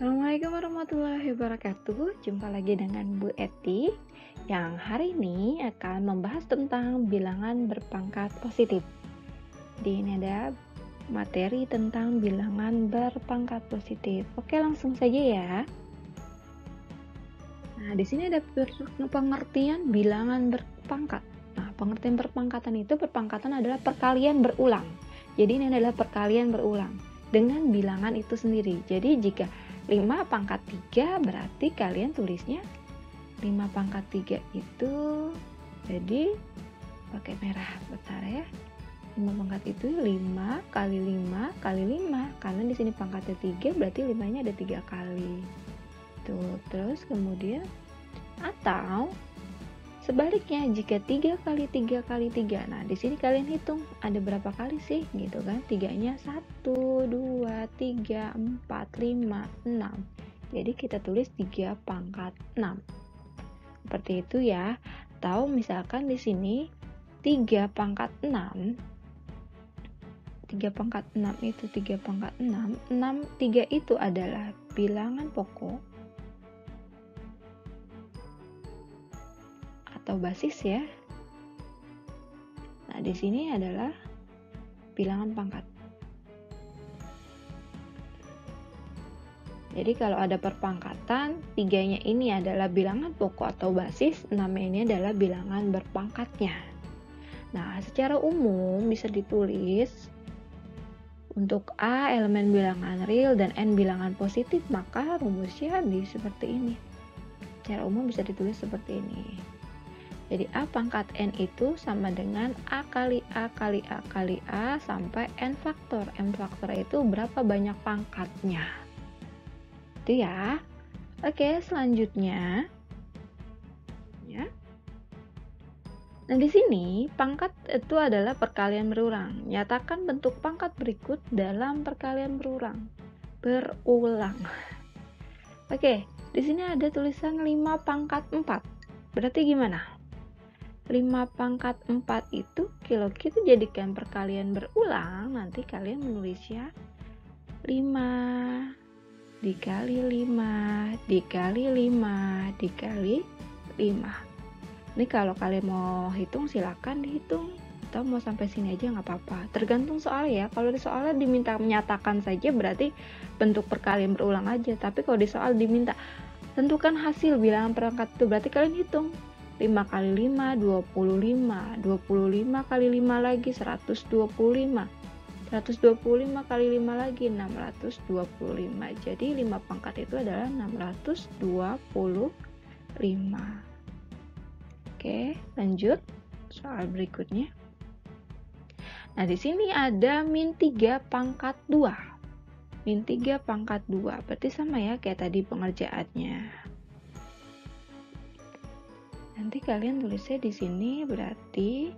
Assalamualaikum warahmatullahi wabarakatuh. Jumpa lagi dengan Bu Eti yang hari ini akan membahas tentang bilangan berpangkat positif. Di ini ada materi tentang bilangan berpangkat positif. Oke, langsung saja ya. Nah, di sini ada pengertian bilangan berpangkat. Nah, pengertian berpangkatan itu berpangkatan adalah perkalian berulang. Jadi ini adalah perkalian berulang dengan bilangan itu sendiri. Jadi jika 5 pangkat 3 berarti kalian tulisnya 5 pangkat 3 itu jadi pakai merah, bentar ya. 5 pangkat itu 5 kali 5 kali 5, karena di sini pangkatnya 3 berarti 5-nya ada 3 kali. Tuh, terus kemudian atau sebaliknya jika 3 kali 3 kali 3. Nah, di sini kalian hitung ada berapa kali sih gitu kan? 3-nya 1, 2, 3, 4, 5, 6. Jadi kita tulis 3 pangkat 6. Seperti itu ya. Atau misalkan di sini 3 pangkat 6. 3 pangkat 6 itu 3 pangkat 6. 3 itu adalah bilangan pokok atau basis ya. Nah, di sini adalah bilangan pangkat. Jadi kalau ada perpangkatan, 3-nya ini adalah bilangan pokok atau basis, 6-nya ini adalah bilangan berpangkatnya. Nah, secara umum bisa ditulis untuk A elemen bilangan real dan N bilangan positif, maka rumusnya seperti ini. Secara umum bisa ditulis seperti ini. Jadi A pangkat N itu sama dengan A kali A kali A kali A sampai N faktor. N faktor itu berapa banyak pangkatnya. Itu ya. Oke, selanjutnya. Ya. Nah, di sini pangkat itu adalah perkalian berulang. Nyatakan bentuk pangkat berikut dalam perkalian berulang. Oke, di sini ada tulisan 5 pangkat 4. Berarti gimana? 5 pangkat 4 itu kalau kita jadikan perkalian berulang, nanti kalian menulisnya 5 dikali 5 dikali 5 dikali 5. Ini kalau kalian mau hitung silakan dihitung, atau mau sampai sini aja nggak apa-apa, tergantung soal ya. Kalau di soalnya diminta menyatakan saja berarti bentuk perkalian berulang aja, tapi kalau di soal diminta tentukan hasil bilangan perangkat itu, berarti kalian hitung 5 kali 5, 25. 25 kali 5 lagi 125. 125 kali 5 lagi 625. Jadi 5 pangkat itu adalah 625. Oke, lanjut soal berikutnya. Nah, di sini ada min 3 pangkat 2. Min 3 pangkat 2. Berarti sama ya kayak tadi pengerjaannya. Nanti kalian tulisnya di sini berarti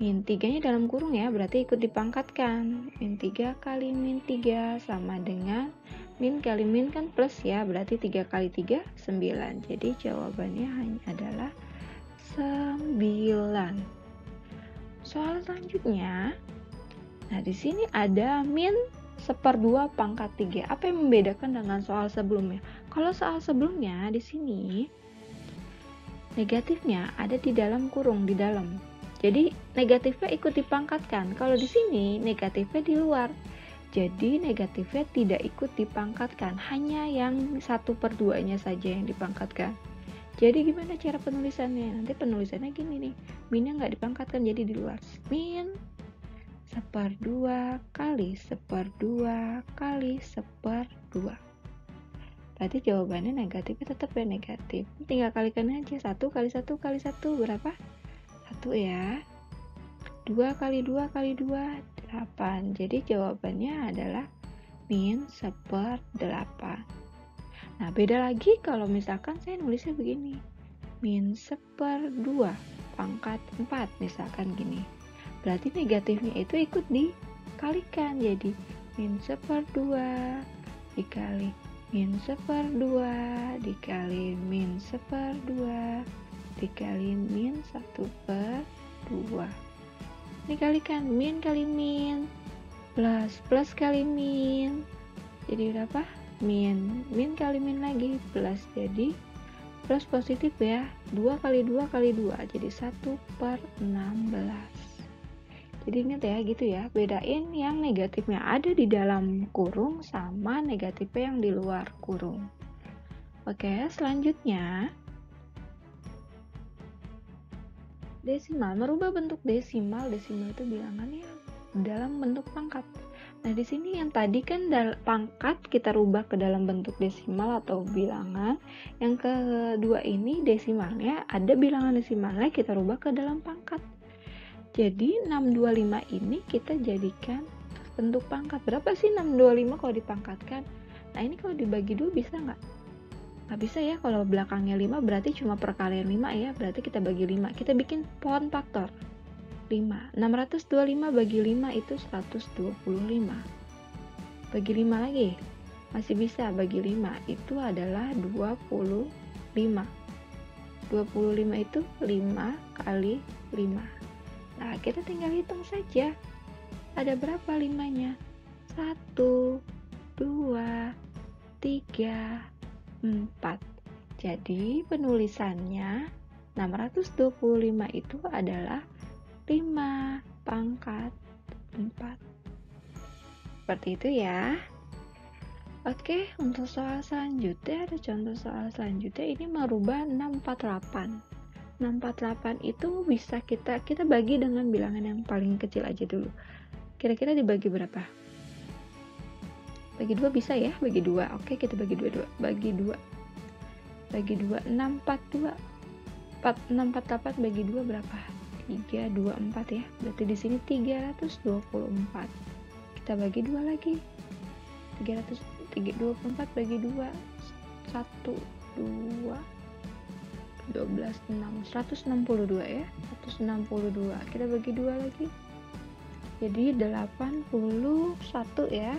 min 3-nya dalam kurung ya, berarti ikut dipangkatkan. Min 3 kali min 3 sama dengan min kali min kan plus ya, berarti 3 kali 3 9. Jadi jawabannya hanya adalah 9. Soal selanjutnya. Nah, di sini ada min 1/2 pangkat 3. Apa yang membedakan dengan soal sebelumnya? Kalau soal sebelumnya di sini negatifnya ada di dalam kurung, di dalam. Jadi negatifnya ikut dipangkatkan. Kalau di sini negatifnya di luar. Jadi negatifnya tidak ikut dipangkatkan, hanya yang 1/2-nya saja yang dipangkatkan. Jadi gimana cara penulisannya? Nanti penulisannya gini nih. Minnya nggak dipangkatkan, jadi di luar. Min 1/2 kali 1/2 kali 1/2. Berarti jawabannya negatifnya tetap ya negatif. Tinggal kalikan aja. 1 kali 1 kali 1 berapa? 1 ya. 2 kali 2 kali 2 8. Jadi jawabannya adalah min 1/8. Nah, beda lagi kalau misalkan saya nulisnya begini. Min 1/2 pangkat 4 misalkan gini. Berarti negatifnya itu ikut dikalikan. Jadi min 1/2 dikali min 1/2 dikali min 1/2 dikali min 1/2. Ini kalikan min kali min plus kali min. Jadi berapa? min. Min kali min lagi, plus. Jadi plus positif ya, 2 kali 2 kali 2, jadi 1/16. Jadi ingat ya, gitu ya, bedain yang negatifnya ada di dalam kurung sama negatifnya yang di luar kurung. Oke, selanjutnya desimal. Merubah bentuk desimal. Desimal itu bilangannya dalam bentuk pangkat. Nah, di sini yang tadi kan pangkat kita rubah ke dalam bentuk desimal atau bilangan. Yang kedua ini desimalnya, ada bilangan desimalnya kita rubah ke dalam pangkat. Jadi 625 ini kita jadikan bentuk pangkat. Berapa sih 625 kalau dipangkatkan? Nah, ini kalau dibagi 2 bisa nggak? Nggak bisa ya, kalau belakangnya 5 berarti cuma perkalian 5 ya, berarti kita bagi 5. Kita bikin pohon faktor. 5. 625 bagi 5 itu 125. Bagi 5 lagi. Masih bisa bagi 5. Itu adalah 25. 25 itu 5 kali 5. Nah, kita tinggal hitung saja. Ada berapa 5-nya? 1, 2, 3, 4. Jadi penulisannya 625 itu adalah 5 pangkat 4. Seperti itu ya. Oke, untuk soal selanjutnya, ada contoh soal selanjutnya, ini merubah 648. 648 itu bisa kita bagi dengan bilangan yang paling kecil aja dulu. Kira-kira dibagi berapa? Bagi 2 bisa ya, bagi 2. Oke, kita bagi 2. Bagi 2. Bagi 2, 642. 648 bagi 2 berapa? 324 ya. Berarti di sini 324. Kita bagi 2 lagi. 324 bagi 2. 1, 2, 12, 6. 162 ya. 162. Kita bagi 2 lagi. Jadi 81 ya.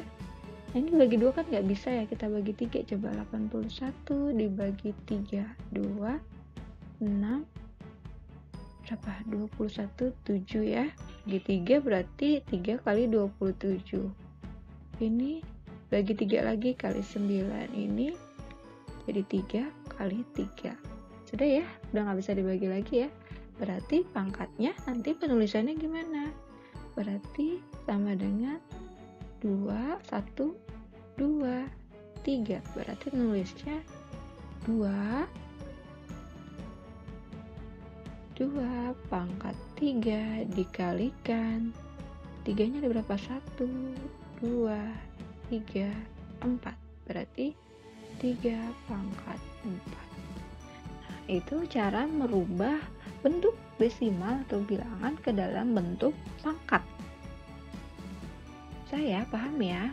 Nah, ini bagi 2 kan nggak bisa ya, kita bagi 3. Coba 81 dibagi 3, 2, 6, berapa? 21, 7 ya. Bagi 3 berarti 3 kali 27. Ini bagi 3 lagi kali 9. Ini jadi 3 kali 3. Sudah ya, udah nggak bisa dibagi lagi ya. Berarti pangkatnya nanti penulisannya gimana? Berarti sama dengan 2, 1, 2, 3. Berarti nulisnya 2 pangkat 3 dikalikan 3-nya ada berapa? 1, 2, 3, 4. Berarti 3 pangkat 4. Nah, itu cara merubah bentuk desimal atau bilangan ke dalam bentuk pangkat. Saya paham ya.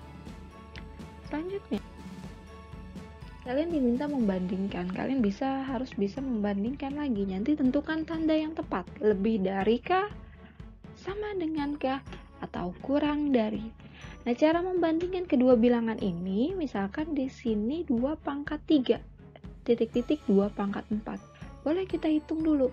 Selanjutnya, kalian diminta membandingkan. Kalian harus bisa membandingkan lagi. Nanti tentukan tanda yang tepat. Lebih dari kah? Sama dengan kah? Atau kurang dari? Nah, cara membandingkan kedua bilangan ini, misalkan di sini 2 pangkat 3, titik-titik 2 pangkat 4. Boleh kita hitung dulu.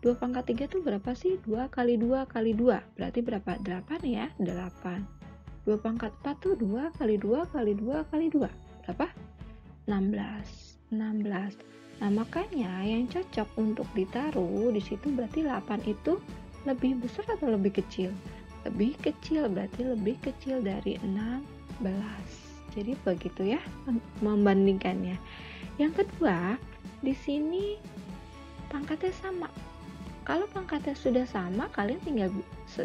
2 pangkat 3 itu berapa sih? 2 kali 2 kali 2. Berarti berapa? 8 ya? 8. 2 pangkat 4 tuh 2 kali 2 kali 2 kali 2. Berapa? 16. Nah, makanya yang cocok untuk ditaruh di situ berarti 8 itu lebih besar atau lebih kecil? Lebih kecil, berarti lebih kecil dari 16. Jadi begitu ya membandingkannya. Yang kedua, di sini pangkatnya sama. Kalau pangkatnya sudah sama, kalian tinggal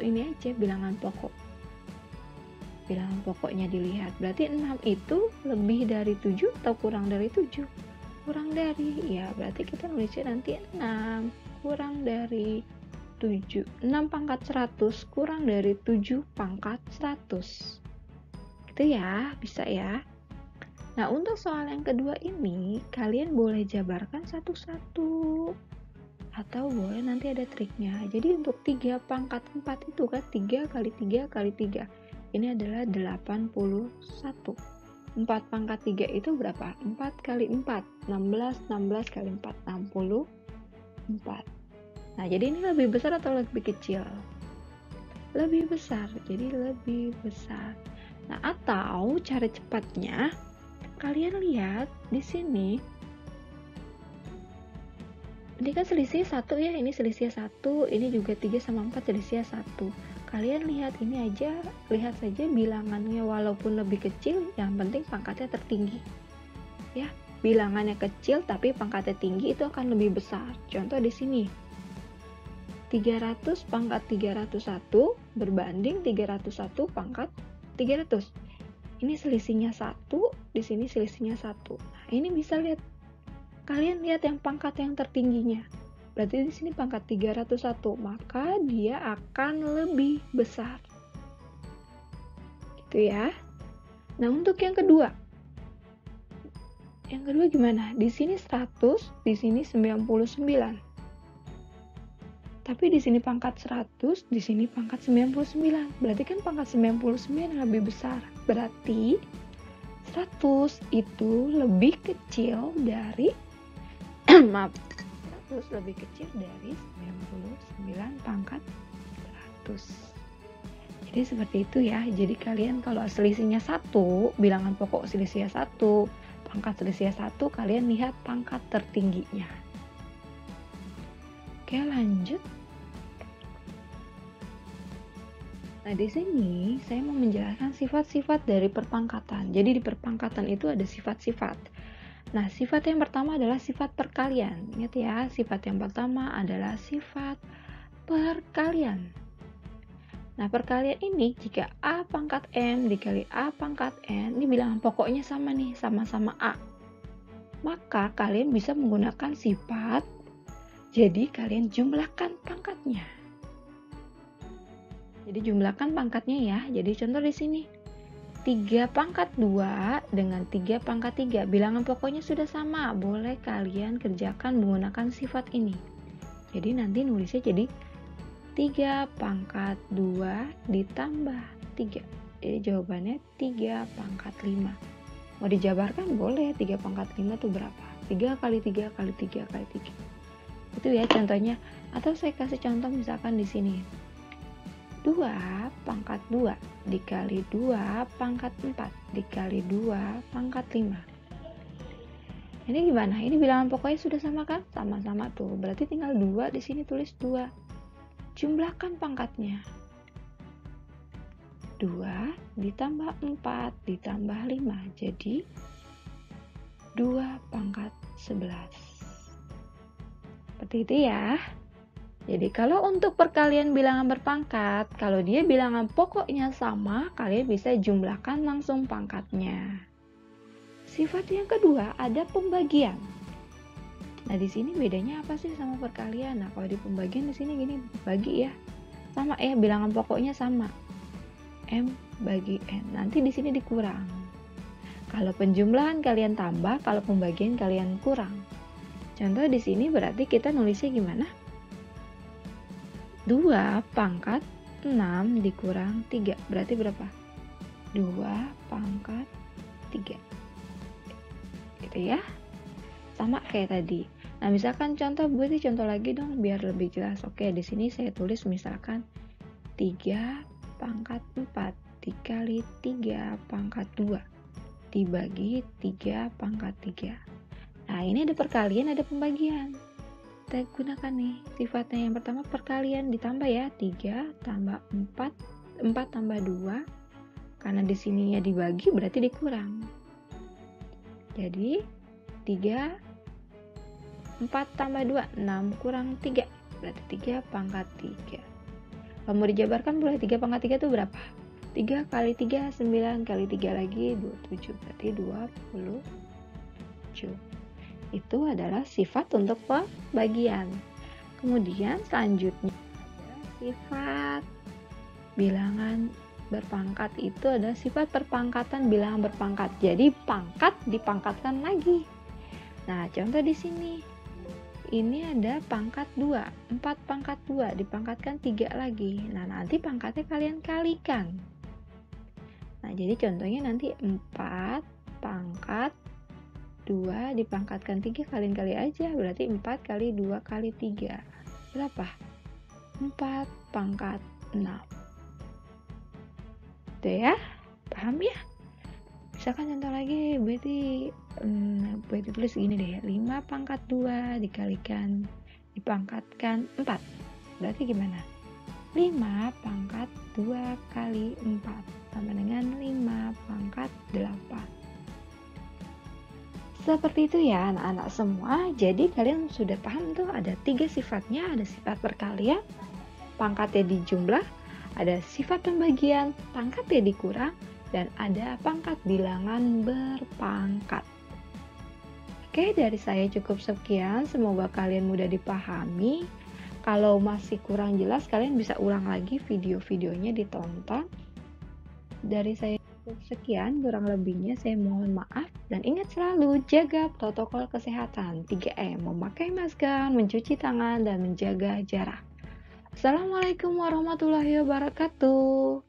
ini aja bilangan pokok. Bilangan pokoknya dilihat. Berarti 6 itu lebih dari 7 atau kurang dari 7? Kurang dari. Ya, berarti kita nulisnya nanti 6 kurang dari 7. 6 pangkat 100 kurang dari 7 pangkat 100. Gitu ya, bisa ya. Nah, untuk soal yang kedua ini, kalian boleh jabarkan satu-satu. Atau boleh nanti ada triknya. Jadi untuk 3 pangkat 4 itu kan 3 kali 3 kali 3. Ini adalah 81. 4 pangkat 3 itu berapa? 4 kali 4. 16 kali 4. 64. Nah, jadi ini lebih besar atau lebih kecil? Lebih besar. Jadi lebih besar. Nah, atau cara cepatnya, kalian lihat di sini, ini kan selisih 1 ya, ini selisih 1, ini juga 3 sama 4 selisih 1. Kalian lihat ini aja, lihat saja bilangannya walaupun lebih kecil, yang penting pangkatnya tertinggi. Ya, bilangannya kecil tapi pangkatnya tinggi itu akan lebih besar. Contoh di sini. 300 pangkat 301 berbanding 301 pangkat 300. Ini selisihnya 1, di sini selisihnya 1. Nah, ini bisa lihat. Kalian lihat yang pangkat yang tertingginya. Berarti di sini pangkat 301, maka dia akan lebih besar. Gitu ya. Nah, untuk yang kedua. Yang kedua gimana? Di sini 100, di sini 99. Tapi di sini pangkat 100, di sini pangkat 99. Berarti kan pangkat 99 lebih besar. Berarti 100 itu lebih kecil dari maaf, 100 lebih kecil dari 99 pangkat 100. Jadi seperti itu ya. Jadi kalian kalau selisihnya 1, bilangan pokok selisihnya 1, pangkat selisihnya 1, kalian lihat pangkat tertingginya. Oke, lanjut. Nah, di sini saya mau menjelaskan sifat-sifat dari perpangkatan. Jadi di perpangkatan itu ada sifat-sifat. Nah, sifat yang pertama adalah sifat perkalian. Ingat ya, sifat yang pertama adalah sifat perkalian. Nah, perkalian ini jika A pangkat M dikali A pangkat N, ini bilangan pokoknya sama nih, sama-sama A. Maka kalian bisa menggunakan sifat, jadi kalian jumlahkan pangkatnya. Jadi jumlahkan pangkatnya ya. Jadi contoh di sini. 3 pangkat 2 dengan 3 pangkat 3. Bilangan pokoknya sudah sama. Boleh kalian kerjakan menggunakan sifat ini. Jadi nanti nulisnya jadi 3 pangkat 2 ditambah 3. Jadi jawabannya 3 pangkat 5. Mau dijabarkan boleh. 3 pangkat 5 itu berapa? 3 kali 3 kali 3 kali 3. Itu ya contohnya. Atau saya kasih contoh misalkan di sini. 2 pangkat 2 dikali 2 pangkat 4 dikali 2 pangkat 5. Ini gimana? Ini bilangan pokoknya sudah sama kan? Sama-sama tuh. Berarti tinggal 2 di sini tulis 2. Jumlahkan pangkatnya. 2 ditambah 4 ditambah 5. Jadi 2 pangkat 11. Seperti itu ya. Jadi kalau untuk perkalian bilangan berpangkat, kalau dia bilangan pokoknya sama, kalian bisa jumlahkan langsung pangkatnya. Sifat yang kedua ada pembagian. Nah, di sini bedanya apa sih sama perkalian? Nah, kalau di pembagian di sini gini, bagi ya. Sama ya, bilangan pokoknya sama. M bagi N. Nanti di sini dikurang. Kalau penjumlahan kalian tambah, kalau pembagian kalian kurang. Contoh di sini berarti kita nulisnya gimana? 2 pangkat 6 dikurang 3. Berarti berapa? 2 pangkat 3. Gitu ya. Sama kayak tadi. Nah, misalkan contoh lagi dong biar lebih jelas. Oke, di sini saya tulis misalkan 3 pangkat 4 dikali 3 pangkat 2 dibagi 3 pangkat 3. Nah, ini ada perkalian, ada pembagian. Kita gunakan nih sifatnya. Yang pertama perkalian ditambah ya, 3 tambah 4, 4 tambah 2, karena di sininya dibagi berarti dikurang. Jadi 3, 4 tambah 2, 6 kurang 3, berarti 3 pangkat 3. Kalau mau dijabarkan boleh 3 pangkat 3 itu berapa? 3 kali 3, 9 kali 3 lagi 27, berarti 27. Itu adalah sifat untuk pembagian. Kemudian selanjutnya adalah sifat bilangan berpangkat. Itu adalah sifat perpangkatan bilangan berpangkat. Jadi pangkat dipangkatkan lagi. Nah, contoh di sini. Ini ada pangkat 2, 4 pangkat 2 dipangkatkan 3 lagi. Nah, nanti pangkatnya kalian kalikan. Nah, jadi contohnya nanti 4 pangkat 2 dipangkatkan 3, kalian kali aja. Berarti 4 kali 2 kali 3. Berapa? 4 pangkat 6. Itu ya? Paham ya? Misalkan contoh lagi, berarti tulis gini deh, 5 pangkat 2 dikalikan dipangkatkan 4. Berarti gimana? 5 pangkat 2 kali 4 sama dengan 5 pangkat 8. Seperti itu ya anak-anak semua. Jadi kalian sudah paham tuh ada 3 sifatnya. Ada sifat perkalian, pangkatnya dijumlah, ada sifat pembagian, pangkatnya dikurang, dan ada pangkat bilangan berpangkat. Oke, dari saya cukup sekian. Semoga kalian mudah dipahami. Kalau masih kurang jelas, kalian bisa ulang lagi video-videonya ditonton. Dari saya cukup sekian, kurang lebihnya saya mohon maaf. Dan ingat selalu, jaga protokol kesehatan 3M, memakai masker, mencuci tangan, dan menjaga jarak. Assalamualaikum warahmatullahi wabarakatuh.